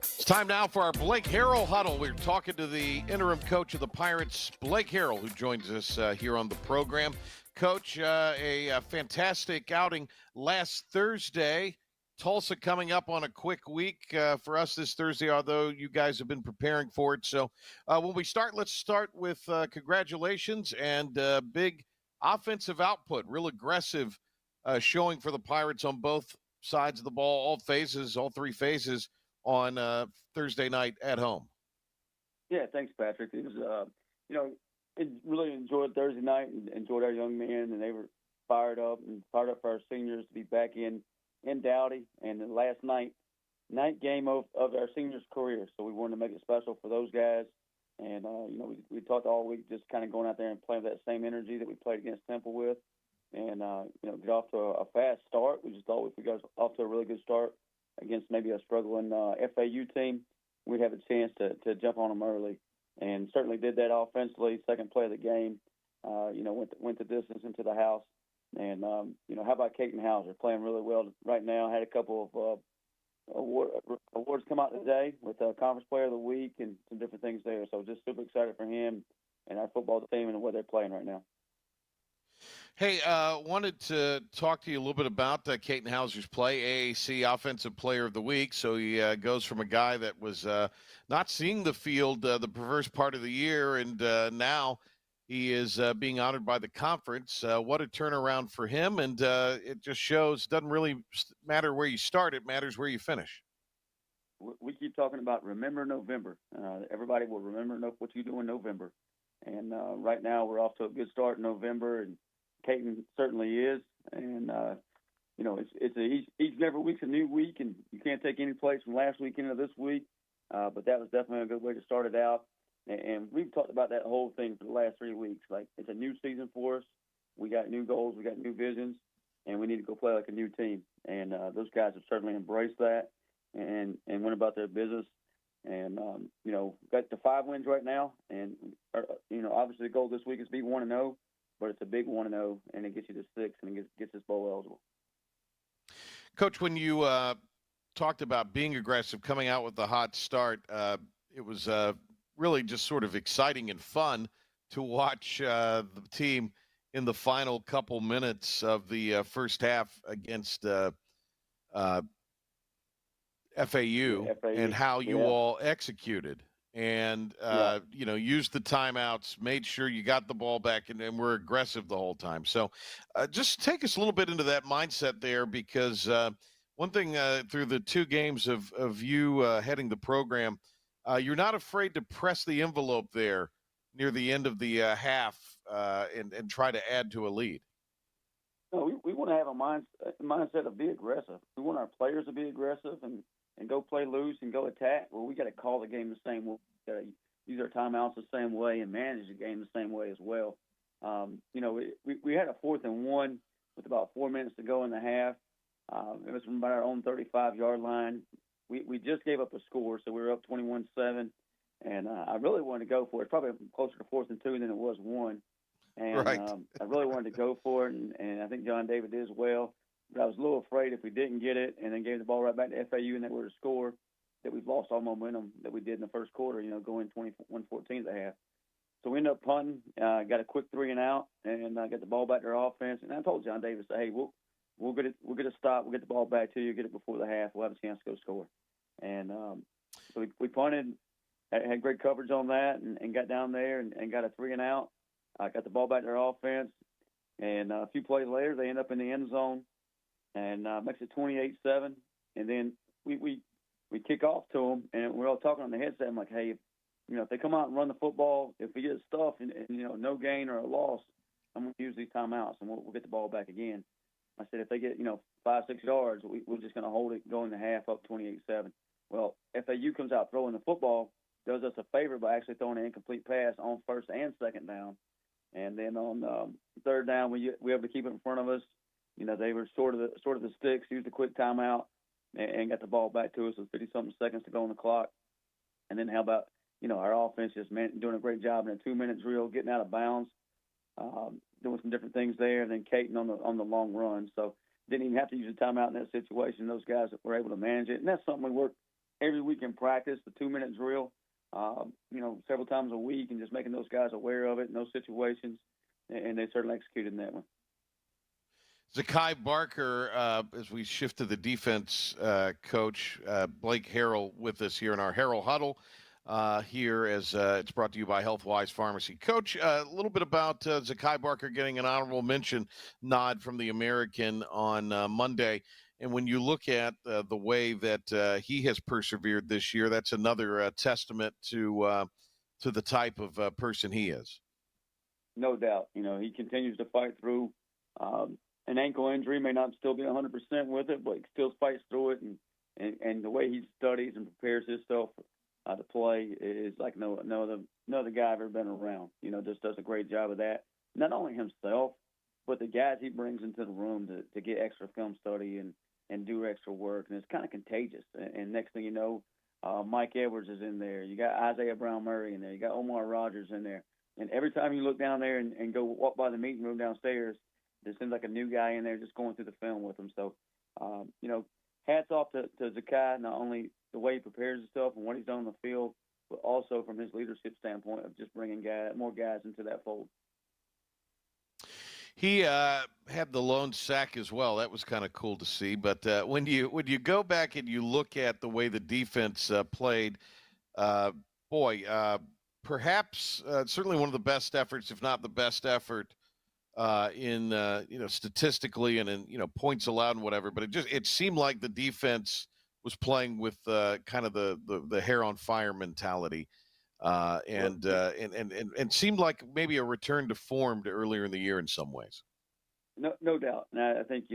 It's time now for our Blake Harrell Huddle. We're talking to the interim coach of the Pirates, Blake Harrell, who joins us here on the program. Coach, a fantastic outing last Thursday. Tulsa coming up on a quick week for us this Thursday, although you guys have been preparing for it. So when we start, let's start with congratulations and big offensive output, real aggressive showing for the Pirates on both sides of the ball, all phases, all 3 phases on Thursday night at home. Yeah, thanks, Patrick. It was, really enjoyed Thursday night and enjoyed our young men, and they were fired up for our seniors to be back in Dowdy, and the last night game of our seniors' career. So we wanted to make it special for those guys. And, we talked all week just kind of going out there and playing with that same energy that we played against Temple with. and get off to a fast start. We just thought if we got off to a really good start against maybe a struggling FAU team, we'd have a chance to jump on them early, and certainly did that offensively. Second play of the game, went the distance into the house, and how about Caton Hauser playing really well right now? Had a couple of awards come out today with Conference Player of the Week and some different things there. So just super excited for him and our football team and what they're playing right now. Hey, wanted to talk to you a little bit about Caton Hauser's play, AAC Offensive Player of the Week. So he goes from a guy that was not seeing the field the first part of the year, and now he is being honored by the conference. What a turnaround for him, and it just shows it doesn't really matter where you start. It matters where you finish. We keep talking about remember November. Everybody will remember what you do in November. And right now we're off to a good start in November, and Caton certainly is, and it's each and every week's a new week, and you can't take any place from last week into this week. But that was definitely a good way to start it out, and we've talked about that whole thing for the last 3 weeks. Like, it's a new season for us. We got new goals, we got new visions, and we need to go play like a new team. And those guys have certainly embraced that and went about their business. And got the 5 wins right now, and obviously the goal this week is to be 1-0. But it's a big 1-0, and it gets you to 6, and it gets us bowl eligible. Coach, when you talked about being aggressive, coming out with a hot start, it was really just sort of exciting and fun to watch the team in the final couple minutes of the first half against FAU and how you all executed. And, used the timeouts, made sure you got the ball back, and were aggressive the whole time. So just take us a little bit into that mindset there, because one thing through the 2 games of you heading the program, you're not afraid to press the envelope there near the end of the half and try to add to a lead. No, we want to have a mindset of be aggressive. We want our players to be aggressive and go play loose and go attack. Well, we got to call the game the same way. We got to use our timeouts the same way and manage the game the same way as well. We had a 4th and 1 with about 4 minutes to go in the half. It was from about our own 35-yard line. We just gave up a score, so we were up 21-7, and I really wanted to go for it. It's probably closer to 4th and 2 than it was 1. And right. I really wanted to go for it, and I think John David did as well. But I was a little afraid if we didn't get it and then gave the ball right back to FAU and they were to score, that we've lost all momentum that we did in the first quarter, going 21-14 at the half. So we ended up punting, got a quick 3 and out, and got the ball back to our offense. And I told John Davis, hey, we'll get a stop, we'll get the ball back to you, get it before the half, we'll have a chance to go score. And so we punted, had great coverage on that, and got down there and got a 3 and out. Got the ball back to our offense, and a few plays later, they end up in the end zone. And makes it 28-7, and then we kick off to them, and we're all talking on the headset. I'm like, hey, if they come out and run the football, if we get stuff and no gain or a loss, I'm going to use these timeouts, and we'll get the ball back again. I said, if they get 5-6 yards, we're just going to hold it, go in the half up 28-7. Well, FAU comes out throwing the football, does us a favor by actually throwing an incomplete pass on 1st and 2nd down, and then on 3rd down we were able to keep it in front of us. They were sort of the sticks, used a quick timeout, and got the ball back to us with 50-something seconds to go on the clock. And then how about, our offense just doing a great job in a 2-minute drill, getting out of bounds, doing some different things there, and then Caton on the long run. So didn't even have to use a timeout in that situation. Those guys were able to manage it. And that's something we work every week in practice, the 2-minute drill, several times a week, and just making those guys aware of it in those situations. And they certainly executed in that one. Zakai Barker, as we shift to the defense, coach, Blake Harrell with us here in our Harrell Huddle here as it's brought to you by HealthWise Pharmacy. Coach, a little bit about Zakai Barker getting an honorable mention nod from the American on Monday. And when you look at the way that he has persevered this year, that's another testament to the type of person he is. No doubt. He continues to fight through an ankle injury, may not still be 100% with it, but he still fights through it. And the way he studies and prepares himself to play is like no other guy I've ever been around. Just does a great job of that. Not only himself, but the guys he brings into the room to get extra film study and do extra work, and it's kind of contagious. And next thing you know, Mike Edwards is in there. You got Isaiah Brown Murray in there. You got Omar Rogers in there. And every time you look down there and go walk by the meeting room downstairs, there seems like a new guy in there just going through the film with them. So, hats off to Zakai, not only the way he prepares himself and what he's done on the field, but also from his leadership standpoint of just bringing more guys into that fold. He had the lone sack as well. That was kind of cool to see. But when you go back and you look at the way the defense played, perhaps certainly one of the best efforts, if not the best effort, in statistically and in points allowed and whatever. But it seemed like the defense was playing with kind of the hair on fire mentality. And seemed like maybe a return to form to earlier in the year in some ways. No doubt. And I think,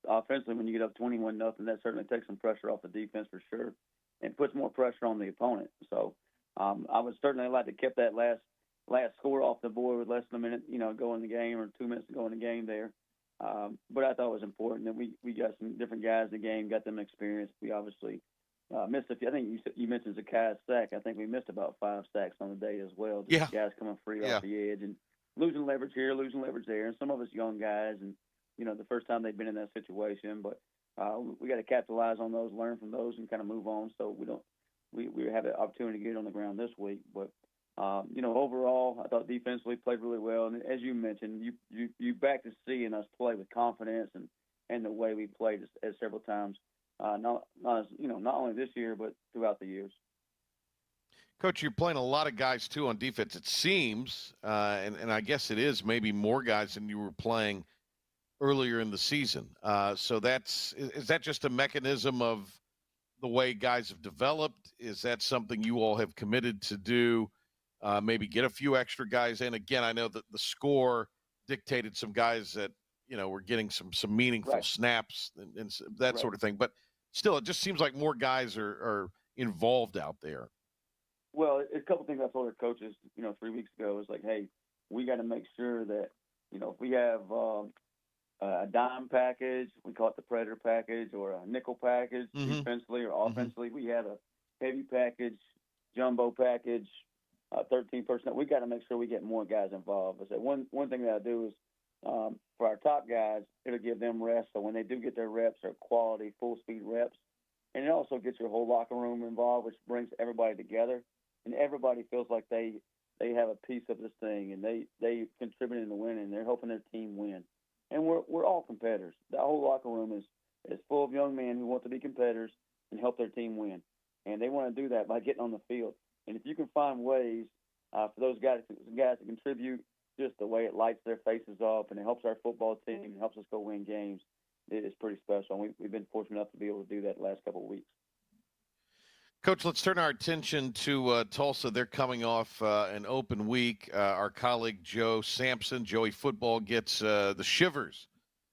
offensively, when you get up 21-0, that certainly takes some pressure off the defense for sure and puts more pressure on the opponent. So I would certainly like to keep that last score off the board with less than a minute, go in the game or 2 minutes to go in the game there. But I thought it was important that we got some different guys in the game, got them experience. We obviously missed a few. I think you mentioned Zakai's sack. I think we missed about 5 sacks on the day as well. Just guys coming free off the edge and losing leverage here, losing leverage there. And some of us young guys, and the first time they've been in that situation. But we got to capitalize on those, learn from those, and kind of move on. So we have the opportunity to get on the ground this week. But overall, I thought defensively played really well. And as you mentioned, you back to seeing us play with confidence and the way we played as several times. Not only this year, but throughout the years. Coach, you're playing a lot of guys, too, on defense, it seems, and I guess it is maybe more guys than you were playing earlier in the season. So is that just a mechanism of the way guys have developed? Is that something you all have committed to do, maybe get a few extra guys in? Again, I know that the score dictated some guys that, were getting some meaningful snaps and that sort of thing. But still, it just seems like more guys are involved out there. Well, a couple things I told our coaches, 3 weeks ago is like, hey, we got to make sure that, if we have a dime package, we call it the Predator package, or a nickel package, defensively or offensively, we have a heavy package, jumbo package, 13 personnel. We got to make sure we get more guys involved. I said one thing that I do is for our top guys, it'll give them rest. So when they do get their reps, they're quality, full-speed reps. And it also gets your whole locker room involved, which brings everybody together. And everybody feels like they have a piece of this thing, and they contribute in the winning. They're helping their team win. And we're all competitors. The whole locker room is full of young men who want to be competitors and help their team win. And they want to do that by getting on the field. And if you can find ways for those guys to contribute, just the way it lights their faces up and it helps our football team and helps us go win games, it is pretty special. And we've been fortunate enough to be able to do that the last couple of weeks. Coach, let's turn our attention to Tulsa. They're coming off an open week. Our colleague Joe Sampson, Joey Football, gets the shivers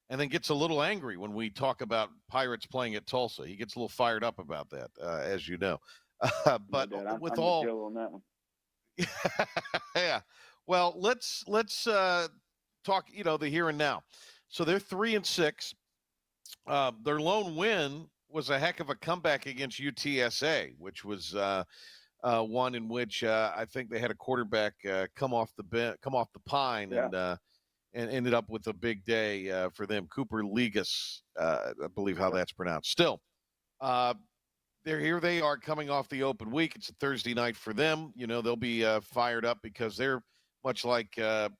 and then gets a little angry when we talk about Pirates playing at Tulsa. He gets a little fired up about that, as you know. But I'm with with all Joe on that one. yeah. Well, let's talk, the here and now. So they're 3-6. Their lone win was a heck of a comeback against UTSA, which was one in which I think they had a quarterback come off the pine and ended up with a big day for them. Cooper Ligas, I believe how that's pronounced. Still, they are coming off the open week. It's a Thursday night for them. They'll be fired up because they're much like a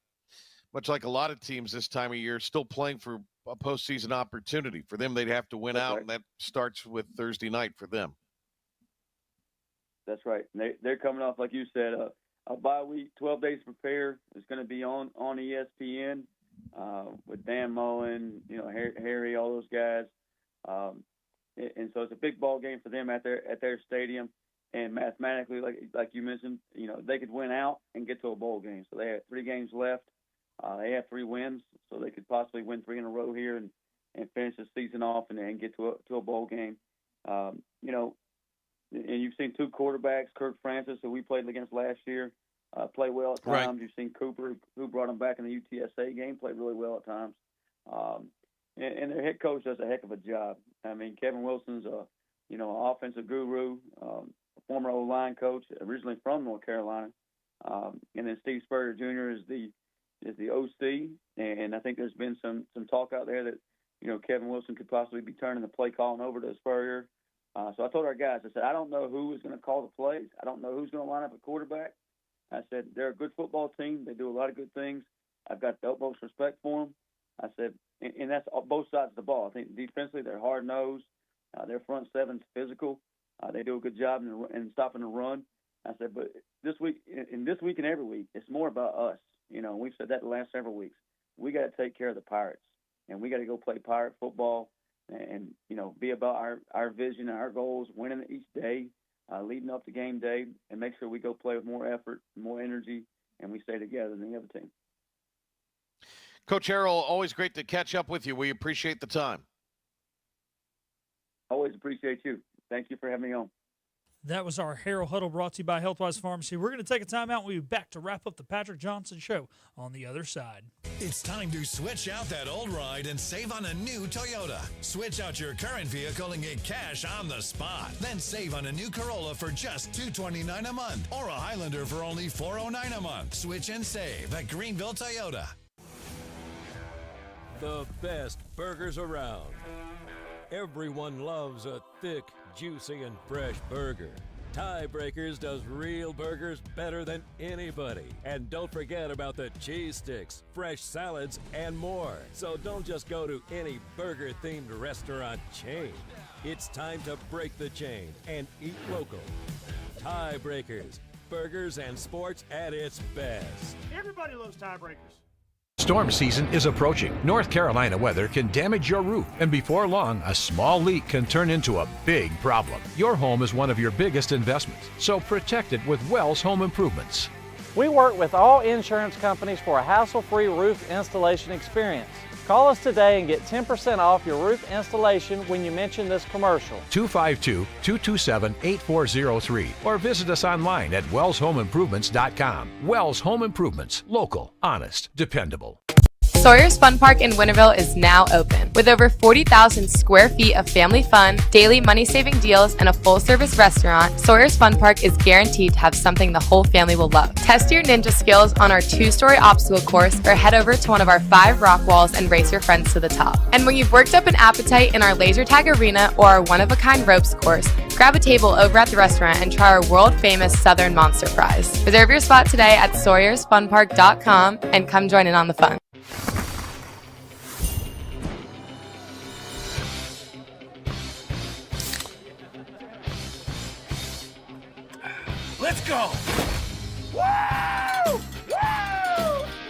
lot of teams this time of year, still playing for a postseason opportunity. For them, they'd have to win out, and that starts with Thursday night for them. That's right. They're coming off, like you said, a bye week, 12 days to prepare. It's going to be on ESPN with Dan Mullen, Harry, all those guys. And so it's a big ball game for them at their stadium. And mathematically, like you mentioned, they could win out and get to a bowl game. So they have 3 games left. They have 3 wins, so they could possibly win 3 in a row here and finish the season off and get to a bowl game. And you've seen 2 quarterbacks, Kirk Francis, who we played against last year, play well at Right. times. You've seen Cooper, who brought him back in the UTSA game, played really well at times. And their head coach does a heck of a job. I mean, Kevin Wilson's an offensive guru, a former O-line coach, originally from North Carolina. And then Steve Spurrier Jr. is the OC, and I think there's been some talk out there that Kevin Wilson could possibly be turning the play calling over to Spurrier. So I told our guys, I said, I don't know who is going to call the plays. I don't know who's going to line up a quarterback. I said, they're a good football team. They do a lot of good things. I've got the utmost respect for them. I said, and that's both sides of the ball. I think defensively they're hard-nosed. Their front seven's physical. They do a good job in stopping the run. I said, but this week and every week, it's more about us. We've said that the last several weeks. We got to take care of the Pirates, and we got to go play Pirate football and be about our vision and our goals, winning each day, leading up to game day, and make sure we go play with more effort, more energy, and we stay together than the other team. Coach Harrell, always great to catch up with you. We appreciate the time. Always appreciate you. Thank you for having me on. That was our Harrell Huddle brought to you by Healthwise Pharmacy. We're going to take a time out and we'll be back to wrap up the Patrick Johnson Show on the other side. It's time to switch out that old ride and save on a new Toyota. Switch out your current vehicle and get cash on the spot. Then save on a new Corolla for just $229 a month or a Highlander for only $409 a month. Switch and save at Greenville Toyota. The best burgers around. Everyone loves a thick, juicy, and fresh burger. Tiebreakers does real burgers better than anybody. And don't forget about the cheese sticks, fresh salads, and more. So don't just go to any burger-themed restaurant chain. It's time to break the chain and eat local. Tiebreakers, burgers and sports at its best. Everybody loves tiebreakers. Storm season is approaching. North Carolina weather can damage your roof, and before long, a small leak can turn into a big problem. Your home is one of your biggest investments, so protect it with Wells Home Improvements. We work with all insurance companies for a hassle-free roof installation experience. Call us today and get 10% off your roof installation when you mention this commercial. 252-227-8403 or visit us online at wellshomeimprovements.com. Wells Home Improvements. Local, honest, dependable. Sawyer's Fun Park in Winterville is now open. With over 40,000 square feet of family fun, daily money-saving deals, and a full-service restaurant, Sawyer's Fun Park is guaranteed to have something the whole family will love. Test your ninja skills on our 2-story obstacle course or head over to one of our 5 rock walls and race your friends to the top. And when you've worked up an appetite in our laser tag arena or our one-of-a-kind ropes course, grab a table over at the restaurant and try our world-famous Southern Monster Fries. Reserve your spot today at SawyersFunPark.com and come join in on the fun. Let's go! Woo! Woo!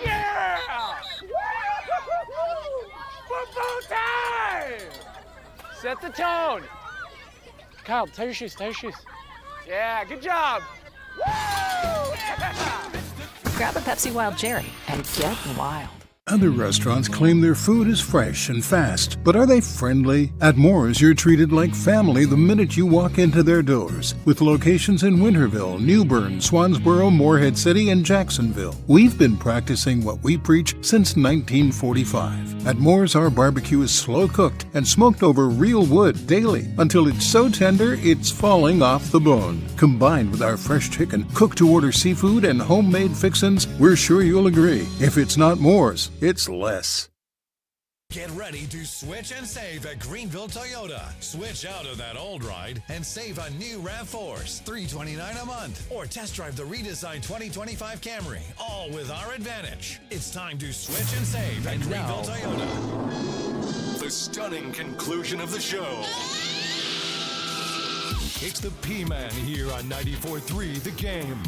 Yeah! Woo! Football time! Set the tone. Kyle, tie your shoes, tie your shoes. Yeah, good job. Woo! Yeah! Grab a Pepsi Wild Cherry and get wild. Other restaurants claim their food is fresh and fast, but are they friendly? At Moore's, you're treated like family the minute you walk into their doors. With locations in Winterville, New Bern, Swansboro, Morehead City, and Jacksonville. We've been practicing what we preach since 1945. At Moore's, our barbecue is slow cooked and smoked over real wood daily until it's so tender it's falling off the bone. Combined with our fresh chicken, cooked-to-order seafood, and homemade fixins, we're sure you'll agree. If it's not Moore's, it's less. Get ready to switch and save at Greenville Toyota. Switch out of that old ride and save on new RAV4s, $329 a month. Or test drive the redesigned 2025 Camry, all with our advantage. It's time to switch and save at Greenville Toyota. The stunning conclusion of the show. It's the P-Man here on 94.3 The Game.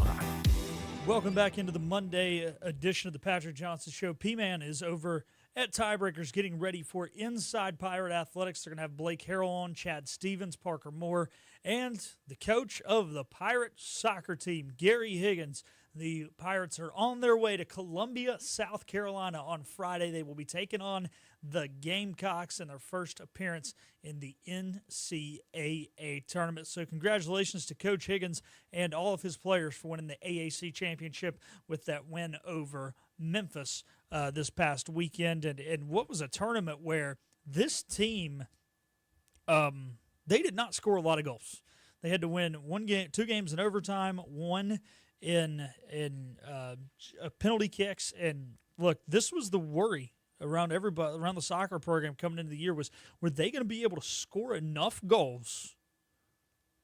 Welcome back into the Monday edition of the Patrick Johnson Show. P-Man is over at Tiebreakers getting ready for Inside Pirate Athletics. They're going to have Blake Harrell on, Chad Stevens, Parker Moore, and the coach of the Pirate soccer team, Gary Higgins. The Pirates are on their way to Columbia, South Carolina on Friday. They will be taking on the Gamecocks in their first appearance in the NCAA tournament. So congratulations to Coach Higgins and all of his players for winning the AAC championship with that win over Memphis this past weekend. And what was a tournament where this team, they did not score a lot of goals. They had to win 2 games in overtime, 1 in penalty kicks. And look, this was the worry around everybody, around the soccer program coming into the year, was, were they going to be able to score enough goals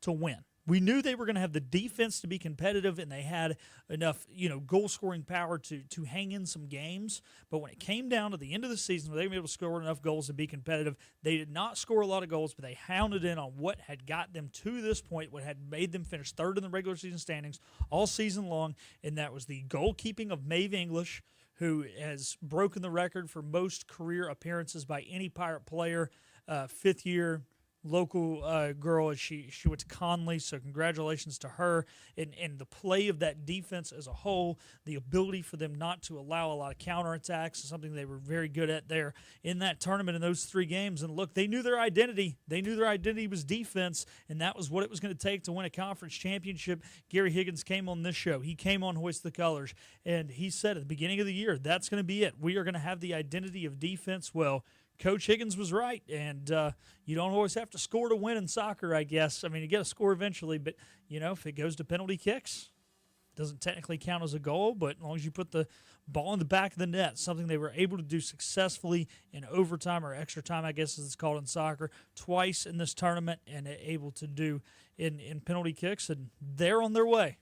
to win? We knew they were going to have the defense to be competitive, and they had enough, goal-scoring power to hang in some games. But when it came down to the end of the season, were they going to be able to score enough goals to be competitive? They did not score a lot of goals, but they hounded in on what had got them to this point, what had made them finish third in the regular season standings all season long, and that was the goalkeeping of Maeve English, who has broken the record for most career appearances by any Pirate player, fifth-year local girl. She went to Conley, so congratulations to her. And the play of that defense as a whole, the ability for them not to allow a lot of counterattacks is something they were very good at there in that tournament in those 3 games. And look, they knew their identity. They knew their identity was defense, and that was what it was going to take to win a conference championship. Gary Higgins came on this show. He came on Hoist the Colors, and he said at the beginning of the year, that's going to be it. We are going to have the identity of defense. Well, Coach Higgins was right, and you don't always have to score to win in soccer, I guess. I mean, you get a score eventually, but, if it goes to penalty kicks, it doesn't technically count as a goal, but as long as you put the ball in the back of the net, something they were able to do successfully in overtime, or extra time, I guess as it's called in soccer, twice in this tournament, and able to do in penalty kicks, and they're on their way.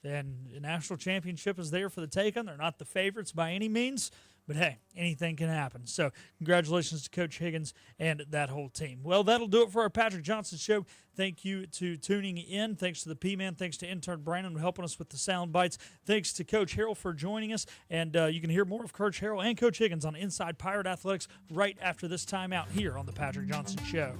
And the national championship is there for the taking. They're not the favorites by any means, but hey, anything can happen. So congratulations to Coach Higgins and that whole team. Well, that'll do it for our Patrick Johnson Show. Thank you to tuning in. Thanks to the P-Man. Thanks to intern Brandon for helping us with the sound bites. Thanks to Coach Harrell for joining us. And you can hear more of Coach Harrell and Coach Higgins on Inside Pirate Athletics right after this timeout here on the Patrick Johnson Show.